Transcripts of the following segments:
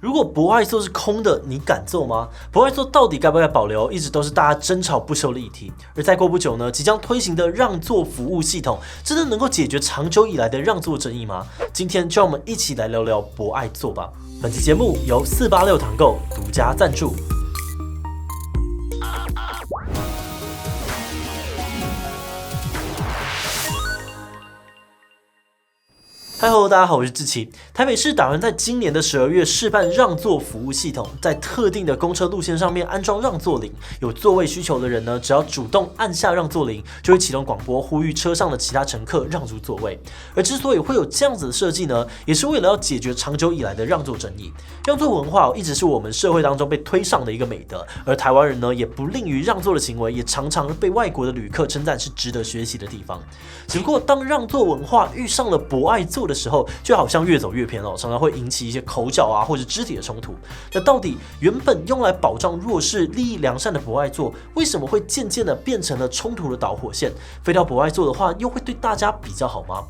如果博爱座是空的，你敢坐吗？博爱座到底该不该保留，一直都是大家争吵不休的议题。而再过不久呢，即将推行的让座服务系统，真的能够解决长久以来的让座争议吗？今天就让我们一起来聊聊博爱座吧。本期节目由486团购独家赞助。嗨喽，大家好，我是志奇。台北市打算在今年的12月试办让座服务系统，在特定的公车路线上面安装让座铃，有座位需求的人呢，只要主动按下让座铃，就会启动广播呼吁车上的其他乘客让出座位。而之所以会有这样子的设计呢，也是为了要解决长久以来的让座争议。让座文化一直是我们社会当中被推上的一个美德，而台湾人呢，也不吝于让座的行为，也常常被外国的旅客称赞是值得学习的地方。只不过当让座文化遇上了博爱座的时候，就好像越走越偏哦，常常会引起一些口角啊或者肢体的冲突。那到底原本用来保障弱势、利益良善的博爱座，为什么会渐渐的变成了冲突的导火线？非到博爱座的话，又会对大家比较好吗？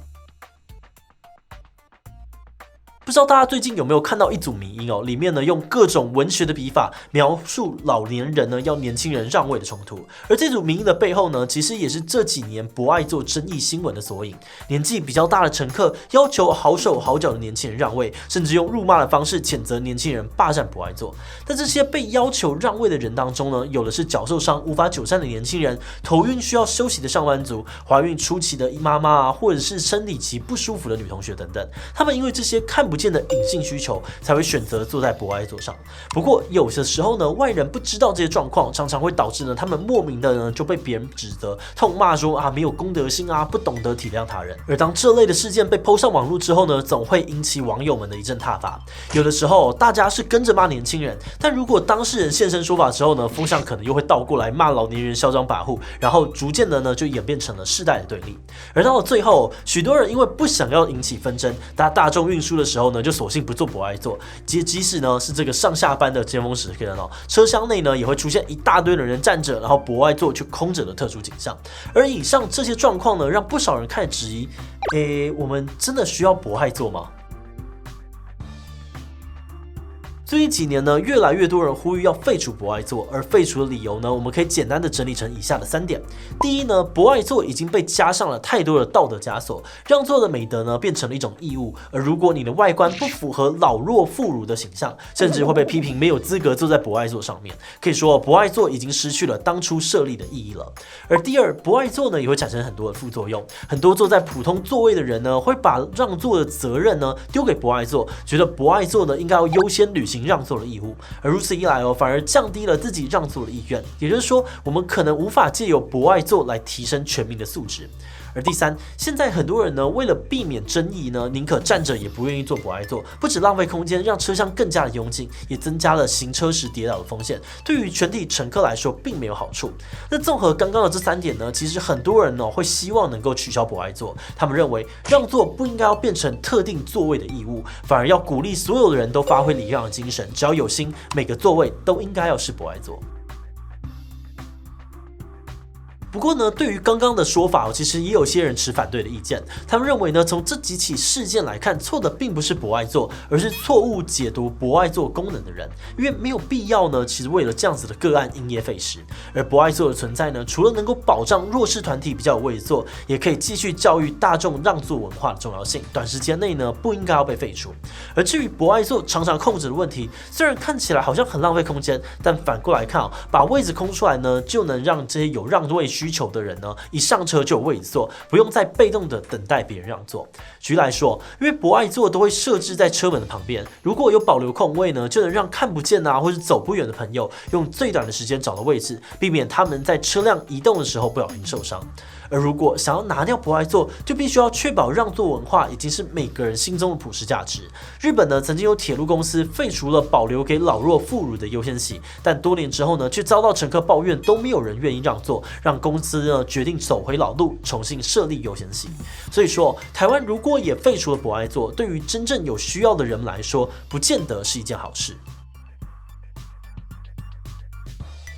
不知道大家最近有没有看到一组迷因哦？里面呢用各种文学的笔法描述老年人呢要年轻人让位的冲突，而这组迷因的背后呢，其实也是这几年博爱座争议新闻的索引。年纪比较大的乘客要求好手好脚的年轻人让位，甚至用辱骂的方式谴责年轻人霸占博爱座。在这些被要求让位的人当中呢，有的是脚受伤无法久站的年轻人，头晕需要休息的上班族，怀孕初期的妈妈啊，或者是生理期不舒服的女同学等等。他们因为这些看不见的隐性需求，才会选择坐在博爱座上。不过有的时候呢，外人不知道这些状况，常常会导致呢，他们莫名的呢就被别人指责、痛骂说啊没有公德心啊，不懂得体谅他人。而当这类的事件被抛上网络之后呢，总会引起网友们的一阵挞伐。有的时候大家是跟着骂年轻人，但如果当事人现身说法之后呢，风向可能又会倒过来骂老年人嚣张跋扈，然后逐渐的呢就演变成了世代的对立。而到了最后，许多人因为不想要引起纷争，大众运输的时候呢，就索性不坐博爱座，即使呢是这个上下班的尖峰时刻哦，车厢内呢也会出现一大堆的人站着，然后博爱座却空着的特殊景象。而以上这些状况呢，让不少人开始质疑：我们真的需要博爱座吗？最近几年呢，越来越多人呼吁要废除博爱座，而废除的理由呢，我们可以简单的整理成以下的3点。第一呢，博爱座已经被加上了太多的道德枷锁，让座的美德呢变成了一种义务，而如果你的外观不符合老弱妇孺的形象，甚至会被批评没有资格坐在博爱座上面。可以说，博爱座已经失去了当初设立的意义了。而第二，博爱座呢也会产生很多的副作用，很多坐在普通座位的人呢，会把让座的责任呢丢给博爱座，觉得博爱座呢应该要优先履行让座的义务，而如此一来反而降低了自己让座的意愿。也就是说，我们可能无法借由博爱座来提升全民的素质。而第三，现在很多人呢，为了避免争议呢，宁可站着也不愿意坐博爱座，不只浪费空间，让车厢更加的拥挤，也增加了行车时跌倒的风险，对于全体乘客来说并没有好处。那综合刚刚的这3点呢，其实很多人呢会希望能够取消博爱座，他们认为让座不应该要变成特定座位的义务，反而要鼓励所有的人都发挥礼让的精神，只要有心，每个座位都应该要是博爱座。不过呢，对于刚刚的说法，其实也有些人持反对的意见。他们认为呢，从这几起事件来看，错的并不是博爱座，而是错误解读博爱座功能的人。因为没有必要呢，其实为了这样子的个案因噎废食。而博爱座的存在呢，除了能够保障弱势团体比较有位坐，也可以继续教育大众让座文化的重要性。短时间内呢，不应该要被废除。而至于博爱座常常空着的问题，虽然看起来好像很浪费空间，但反过来看把位置空出来呢，就能让这些有让位需求的人呢，一上车就有位置坐，不用再被动的等待别人让座。举例来说，因为博爱座都会设置在车门的旁边，如果有保留空位呢，就能让看不见或是走不远的朋友用最短的时间找到位置，避免他们在车辆移动的时候不小心受伤。而如果想要拿掉博爱座，就必须要确保让座文化已经是每个人心中的普世价值。日本呢，曾经有铁路公司废除了保留给老弱妇孺的优先席，但多年之后呢，却遭到乘客抱怨都没有人愿意让座，让公司呢决定走回老路，重新设立优先席。所以说，台湾如果也废除了博爱座，对于真正有需要的人来说，不见得是一件好事。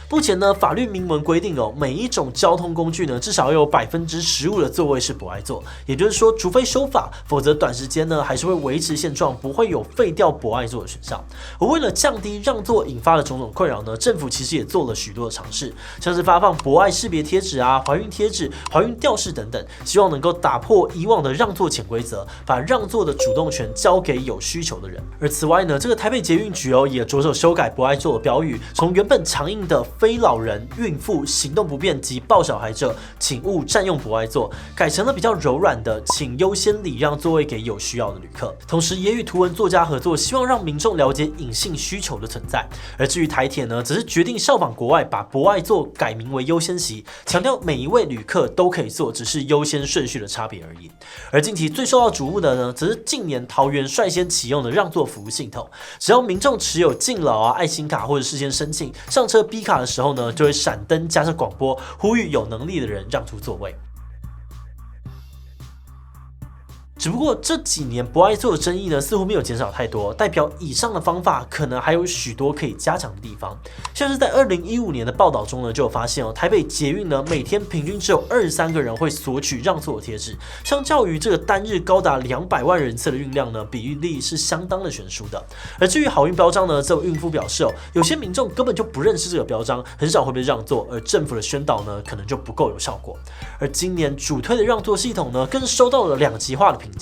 目前呢，法律明文规定每一种交通工具呢，至少要有15%的座位是博爱座，也就是说，除非修法，否则短时间呢还是会维持现状，不会有废掉博爱座的选项。而为了降低让座引发的种种困扰呢，政府其实也做了许多的尝试，像是发放博爱识别贴纸啊、怀孕贴纸、怀孕吊饰等等，希望能够打破以往的让座潜规则，把让座的主动权交给有需求的人。而此外呢，这个台北捷运局也着手修改博爱座的标语，从原本强硬的非老人、孕妇、行动不便及抱小孩者，请勿占用博爱座，改成了比较柔软的，请优先礼让座位给有需要的旅客。同时，也与图文作家合作，希望让民众了解隐性需求的存在。而至于台铁呢，则是决定效仿国外，把博爱座改名为优先席，强调每一位旅客都可以坐，只是优先顺序的差别而已。而近期最受到瞩目的呢，则是近年桃园率先启用的让座服务系统，只要民众持有敬老爱心卡或者事先申请，上车 B 卡的时候呢，就会闪灯加上广播，呼吁有能力的人让出座位。只不过这几年博爱座的争议呢，似乎没有减少太多，代表以上的方法可能还有许多可以加强的地方。像是在2015年的报道中呢，就有发现台北捷运呢每天平均只有23个人会索取让座的贴纸，相较于这个单日高达200万人次的运量呢，比例是相当的悬殊的。而至于好运标章呢，这位孕妇表示有些民众根本就不认识这个标章，很少会被让座，而政府的宣导呢，可能就不够有效果。而今年主推的让座系统呢，更是收到了2极化的评价。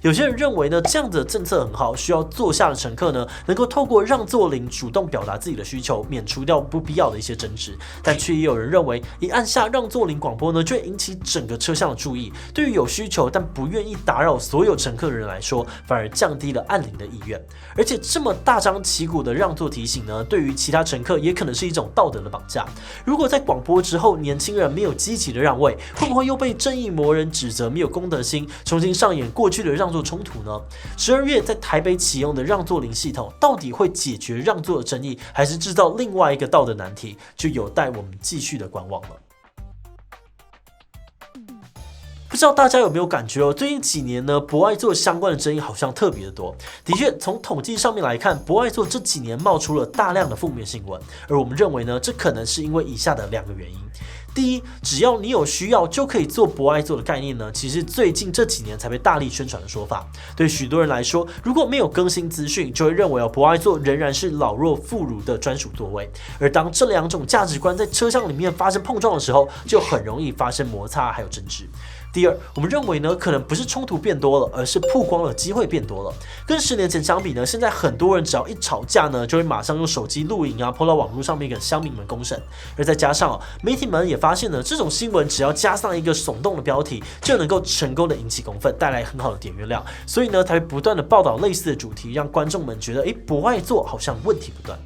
有些人认为呢，这样子的政策很好，需要座下的乘客呢，能够透过让座铃主动表达自己的需求，免除掉不必要的一些争执。但却也有人认为，一按下让座铃广播呢，就会引起整个车厢的注意。对于有需求但不愿意打扰所有乘客的人来说，反而降低了按铃的意愿。而且这么大张旗鼓的让座提醒呢，对于其他乘客也可能是一种道德的绑架。如果在广播之后，年轻人没有积极的让位，会不会又被正义魔人指责没有公德心，重新上演过去的让座冲突呢？12月在台北启用的让座铃系统，到底会解决让座的争议，还是制造另外一个道德难题，就有待我们继续的观望了。不知道大家有没有感觉最近几年呢，博爱座相关的争议好像特别的多。的确，从统计上面来看，博爱座这几年冒出了大量的负面新闻，而我们认为呢，这可能是因为以下的2个原因。第一，只要你有需要就可以做博爱座的概念呢，其实最近这几年才被大力宣传的说法。对许多人来说，如果没有更新资讯，就会认为博爱座仍然是老弱妇孺的专属座位。而当这2种价值观在车厢里面发生碰撞的时候，就很容易发生摩擦还有争执。第二，我们认为呢，可能不是冲突变多了，而是曝光的机会变多了。跟10年前相比呢，现在很多人只要一吵架呢，就会马上用手机录影啊，抛到网络上面给乡民们公审。而再加上媒体们也发现呢，这种新闻只要加上一个耸动的标题，就能够成功的引起公愤，带来很好的点阅量。所以呢，才会不断的报道类似的主题，让观众们觉得，博爱座好像问题不断。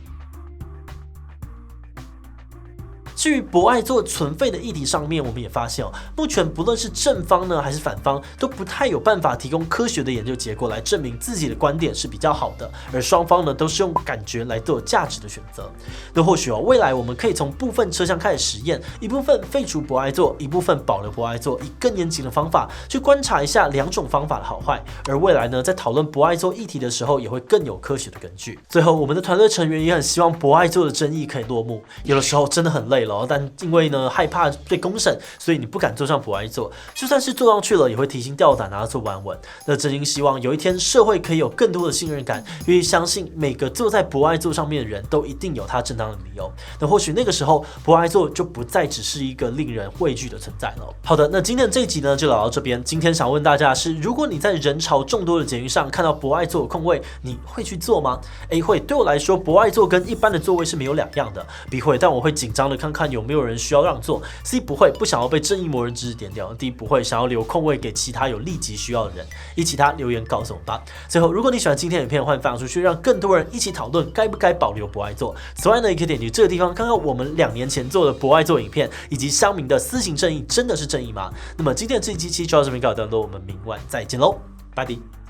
至于博爱座存废的议题上面，我们也发现目前不论是正方呢还是反方，都不太有办法提供科学的研究结果来证明自己的观点是比较好的，而双方呢都是用感觉来做价值的选择。那或许未来我们可以从部分车厢开始实验，一部分废除博爱座，一部分保留博爱座，以更严谨的方法去观察一下2种方法的好坏。而未来呢，在讨论博爱座议题的时候，也会更有科学的根据。最后，我们的团队成员也很希望博爱座的争议可以落幕。有的时候真的很累了。但因为呢害怕被公审，所以你不敢坐上博爱座，就算是坐上去了，也会提心吊胆啊，坐不安稳。那真心希望有一天社会可以有更多的信任感，愿意相信每个坐在博爱座上面的人都一定有他正当的理由。那或许那个时候博爱座就不再只是一个令人畏惧的存在了。好的，那今天的这一集呢就聊到这边。今天想问大家的是，如果你在人潮众多的捷运上看到博爱座的空位，你会去坐吗？ A 会，对我来说博爱座跟一般的座位是没有两样的。B 会，但我会紧张的看看有没有人需要让座。C 不会，不想要被正义魔人指指点掉。D 不会，想要留空位给其他有立即需要的人。一起他留言告诉我们吧。最后，如果你喜欢今天的影片，欢迎分享出去，让更多人一起讨论该不该保留博爱座。此外呢，也可以点击这个地方看看我们2年前做的博爱座影片，以及乡民的私刑正义真的是正义吗？那么今天的这一期就到这边告一段落，我们明晚再见喽，拜拜。